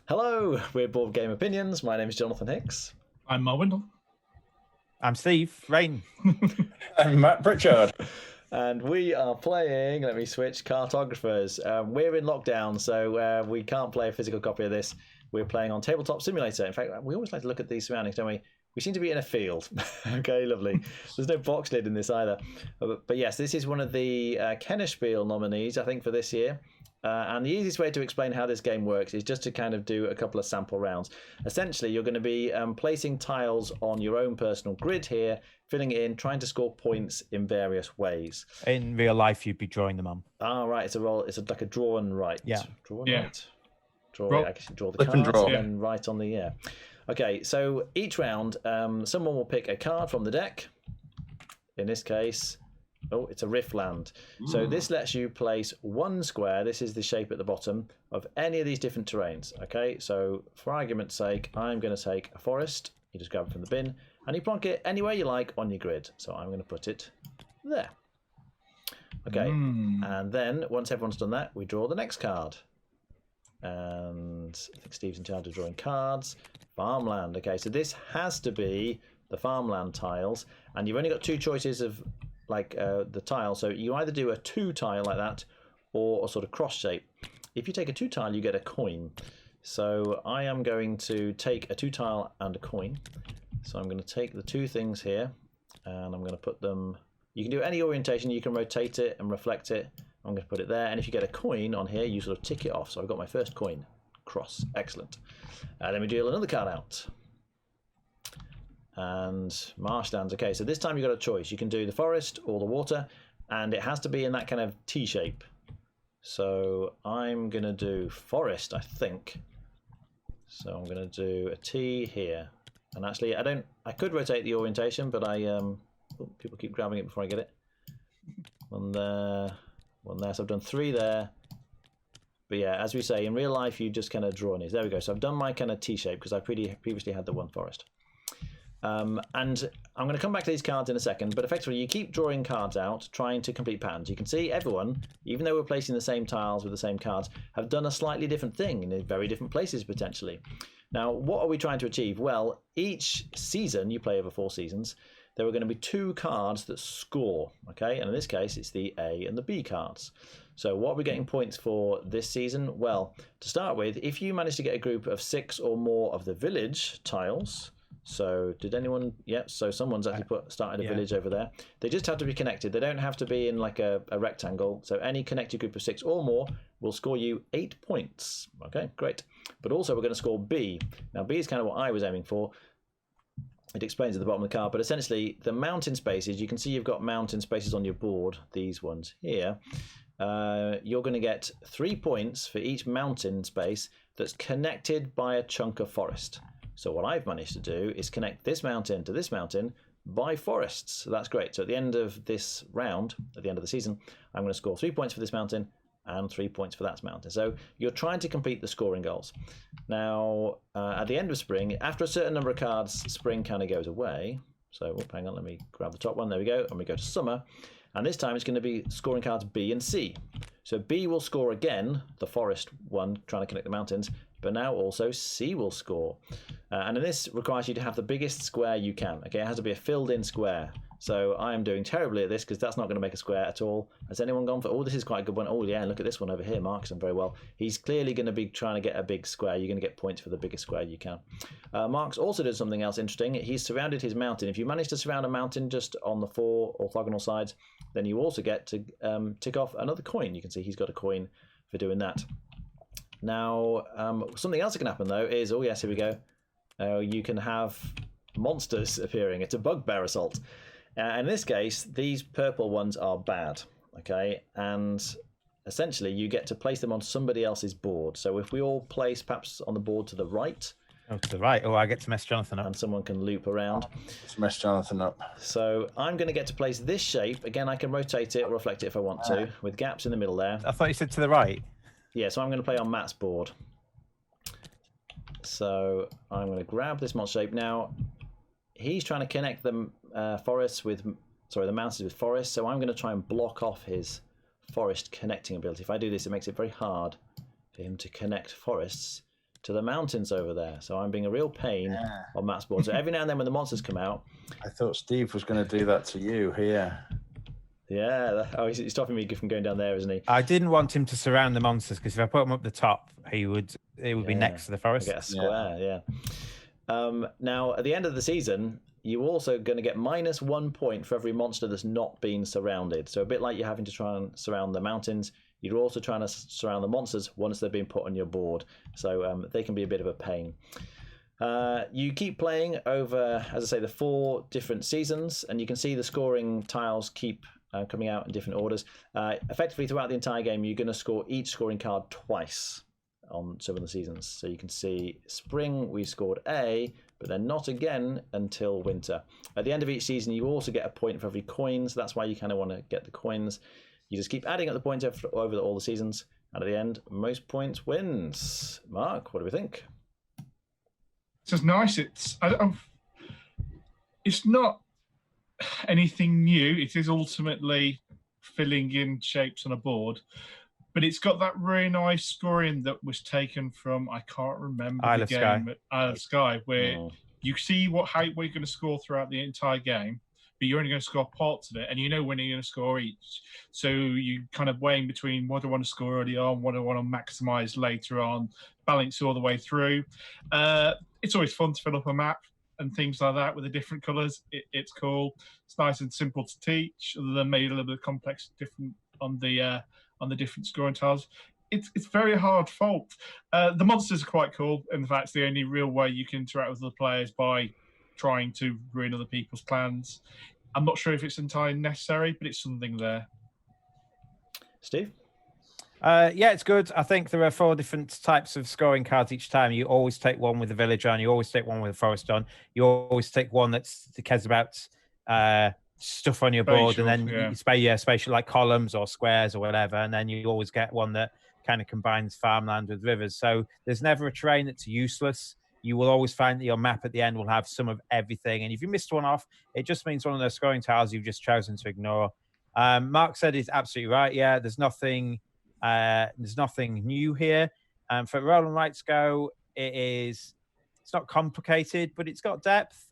Hello, we're Board Game Opinions. My name is Jonathan Hicks. I'm Mark Windle. I'm Steve Rain. I'm Matt Pritchard. And we are playing, let me switch, Cartographers. We're in lockdown, so we can't play a physical copy of this. We're playing on Tabletop Simulator. In fact, we always like to look at these surroundings, don't we? We seem to be in a field. Okay, lovely. There's no box lid in this either. But yes, this is one of the Kennerspiel nominees, I think, for this year. And the easiest way to explain how this game works is just to kind of do a couple of sample rounds. Essentially, you're going to be placing tiles on your own personal grid here, filling it in, trying to score points in various ways. In real life, you'd be drawing them on. Ah, right. It's a roll. It's like a draw and write. Yeah. Draw and Yeah. write. Draw. Roll. I guess you draw the Flip and cards draw. and then write on the Okay. So each round, someone will pick a card from the deck. In this case. Oh, it's a riff land. So this lets you place one square. This is the shape at the bottom of any of these different terrains. Okay, so for argument's sake, I'm going to take a forest. You just grab it from the bin and you plonk it anywhere you like on your grid. So I'm going to put it there. Okay, and then once everyone's done that, we draw the next card. And I think Steve's in charge of drawing cards. Farmland. Okay, so this has to be the farmland tiles, and you've only got two choices of the tile. So you either do a 2 tile like that or a sort of cross shape. If you take a 2 tile, you get a coin. So I am going to take a 2 tile and a coin. So I'm going to take the two things here and I'm going to put them, you can do any orientation, you can rotate it and reflect it. I'm going to put it there, and if you get a coin on here, you sort of tick it off. So I've got my first coin. Cross. Excellent. Let me deal another card out. And marshlands. Okay, so this time you've got a choice. You can do the forest or the water, and it has to be in that kind of T shape. So I'm going to do forest, I think. So I'm going to do a T here. And actually, I could rotate the orientation, but people keep grabbing it before I get it. One there, so I've done 3 there. But yeah, as we say, in real life, you just kind of draw these. There we go. So I've done my kind of T shape because I previously had the one forest. And I'm going to come back to these cards in a second, but effectively you keep drawing cards out, trying to complete patterns. You can see everyone, even though we're placing the same tiles with the same cards, have done a slightly different thing in very different places potentially. Now, what are we trying to achieve? Well, each season, you play over 4 seasons, there are going to be 2 cards that score, okay? And in this case, it's the A and the B cards. So what are we getting points for this season? Well, to start with, if you manage to get a group of 6 or more of the village tiles. So did anyone? Yeah, so someone's actually started a village over there. They just have to be connected. They don't have to be in like a rectangle. So any connected group of 6 or more will score you 8 points. Okay, great. But also we're going to score B. Now B is kind of what I was aiming for. It explains at the bottom of the card, but essentially the mountain spaces, you can see you've got mountain spaces on your board, these ones here. You're going to get 3 points for each mountain space that's connected by a chunk of forest. So what I've managed to do is connect this mountain to this mountain by forests. So that's great. So at the end of this round, at the end of the season, I'm going to score 3 points for this mountain and 3 points for that mountain. So you're trying to complete the scoring goals. Now, at the end of spring, after a certain number of cards, spring kind of goes away. So hang on, let me grab the top one. There we go. And we go to summer. And this time it's going to be scoring cards B and C. So B will score again, the forest one, trying to connect the mountains. But now also C will score. And this requires you to have the biggest square you can. Okay, it has to be a filled-in square. So I am doing terribly at this because that's not going to make a square at all. Has anyone gone for? Oh, this is quite a good one. Oh yeah, look at this one over here. Mark's done very well. He's clearly going to be trying to get a big square. You're going to get points for the biggest square you can. Mark's also did something else interesting. He's surrounded his mountain. If you manage to surround a mountain just on the 4 orthogonal sides, then you also get to tick off another coin. You can see he's got a coin for doing that. Now, something else that can happen though is, oh yes, here we go. You can have monsters appearing. It's a bugbear assault. In this case, these purple ones are bad, okay? And essentially, you get to place them on somebody else's board. So if we all place perhaps on the board to the right. Oh, to the right. Oh, I get to mess Jonathan up. And someone can loop around. Let's mess Jonathan up. So I'm going to get to place this shape. Again, I can rotate it or reflect it if I want to, with gaps in the middle there. I thought you said to the right. Yeah, so I'm going to play on Matt's board. So I'm going to grab this monster shape. Now, he's trying to connect the forests with, the mountains with forests. So I'm going to try and block off his forest connecting ability. If I do this, it makes it very hard for him to connect forests. to the mountains over there. So I'm being a real pain Yeah. on Matt's board. So every now and then when the monsters come out, I thought Steve was going to do that to you here. he's stopping me from going down there, isn't he? I didn't want him to surround the monsters because if I put him up the top, it would be next to the forest. Get a square, yeah. Now, at the end of the season, you're also going to get -1 point for every monster that's not been surrounded. So a bit like you're having to try and surround the mountains, you're also trying to surround the monsters once they've been put on your board. So they can be a bit of a pain. You keep playing over, as I say, the 4 different seasons, and you can see the scoring tiles keep coming out in different orders. Effectively, throughout the entire game, you're going to score each scoring card twice on some of the seasons. So you can see spring, we scored A, but then not again until winter. At the end of each season, you also get a point for every coin, so that's why you kind of want to get the coins. You just keep adding up the points over all the seasons, and at the end, most points wins. Mark, what do we think? It's just nice. It's not anything new. It is ultimately filling in shapes on a board, but it's got that really nice scoring that was taken from, I can't remember Isle the of game, Isle of Skye, where Oh. you see what you're going to score throughout the entire game, but you're only going to score parts of it, and you know when you're going to score each. So you kind of weighing between what do I want to score early on, what do I want to maximise later on, balance all the way through. It's always fun to fill up a map and things like that with the different colours. It's cool. It's nice and simple to teach, other than maybe a little bit complex, different on the different scoring tiles. It's very hard fault. The monsters are quite cool. In fact, it's the only real way you can interact with other players by trying to ruin other people's plans. I'm not sure if it's entirely necessary, but it's something there. Steve? Yeah, it's good. I think there are 4 different types of scoring cards each time. You always take one with a village on. You always take one with a forest on. You always take one that cares about stuff on your board, Spatial, and then spatial, like columns or squares or whatever. And then you always get one that kind of combines farmland with rivers. So there's never a terrain that's useless. You will always find that your map at the end will have some of everything. And if you missed one off, it just means one of those scoring tiles you've just chosen to ignore. Mark said he's absolutely right. Yeah, there's nothing new here. For Roll and Rights Go, it's not complicated, but it's got depth.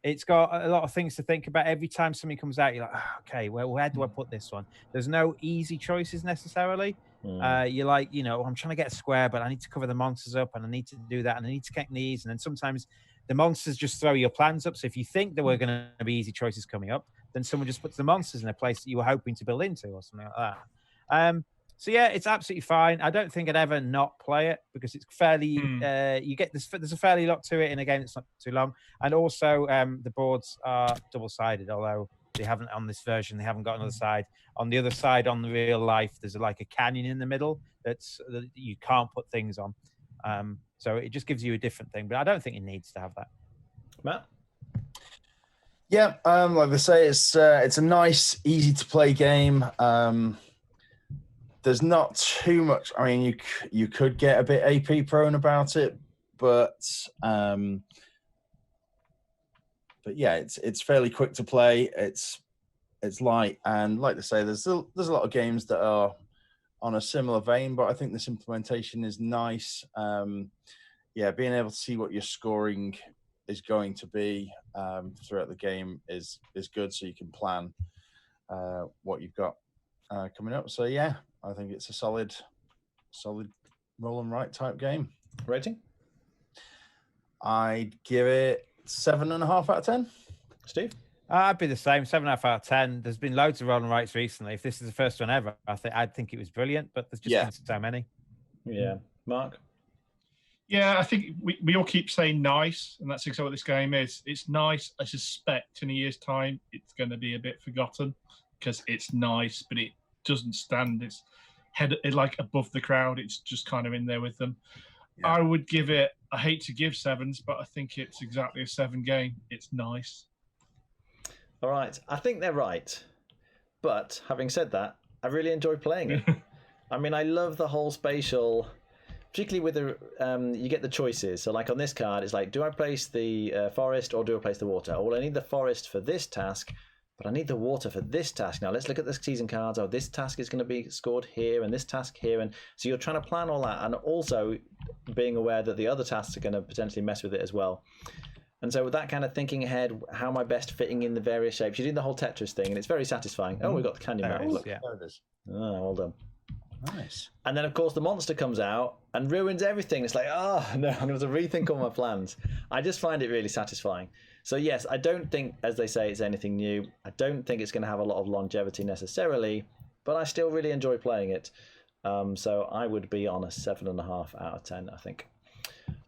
It's got a lot of things to think about. Every time something comes out, you're like, okay, well, where do I put this one? There's no easy choices necessarily. You're like, I'm trying to get a square, but I need to cover the monsters up, and I need to do that, and I need to connect these. And then sometimes the monsters just throw your plans up. So if you think there were going to be easy choices coming up, then someone just puts the monsters in a place that you were hoping to build into or something like that. So yeah, it's absolutely fine. I don't think I'd ever not play it because it's fairly. You get this. There's a fairly lot to it in a game that's not too long, and also the boards are double-sided. Although they haven't on this version, they haven't got another side. On the other side, on the real life, there's like a canyon in the middle that you can't put things on. So it just gives you a different thing. But I don't think it needs to have that. Matt? Yeah, like they say, it's a nice, easy to play game. There's not too much. I mean, you could get a bit AP prone about it, but yeah, it's fairly quick to play. It's light, and like they say, there's a lot of games that are on a similar vein, but I think this implementation is nice. Yeah, being able to see what your scoring is going to be throughout the game is good, so you can plan what you've got coming up. So yeah, I think it's a solid roll and write type game. Rating? I'd give it 7.5 out of 10. Steve? I'd be the same, 7.5 out of 10. There's been loads of roll and rights recently. If this is the first one ever, I'd think it was brilliant, but there's just been so many. Yeah. Mark? Yeah, I think we all keep saying nice, and that's exactly what this game is. It's nice. I suspect in a year's time it's going to be a bit forgotten because it's nice, but it doesn't stand its head like above the crowd. It's just kind of in there with them. Yeah. I would give it, I hate to give 7s, but I think it's exactly a 7 game. It's nice. All right. I think they're right. But having said that, I really enjoy playing it. I mean, I love the whole spatial, particularly with the, you get the choices. So like on this card, it's like, do I place the forest or do I place the water? Well, I need the forest for this task, But I need the water for this task. Now let's look at the season cards. Oh, this task is going to be scored here and this task here. And so you're trying to plan all that and also being aware that the other tasks are going to potentially mess with it as well. And so with that kind of thinking ahead, how am I best fitting in the various shapes? You're doing the whole Tetris thing and it's very satisfying. Oh, we've got the canyon There map. it is, Look. yeah. There it is. Oh, well done. Nice. And then, of course, the monster comes out and ruins everything. It's like, oh, no, I'm going to rethink all my plans. I just find it really satisfying. So, yes, I don't think, as they say, it's anything new. I don't think it's going to have a lot of longevity necessarily, but I still really enjoy playing it. So I would be on a 7.5 out of 10, I think.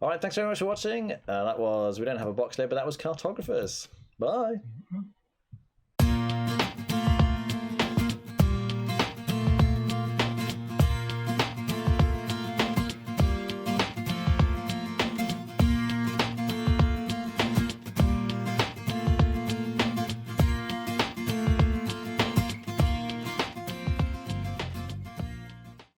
All right, thanks very much for watching. We don't have a box lid, but that was Cartographers. Bye.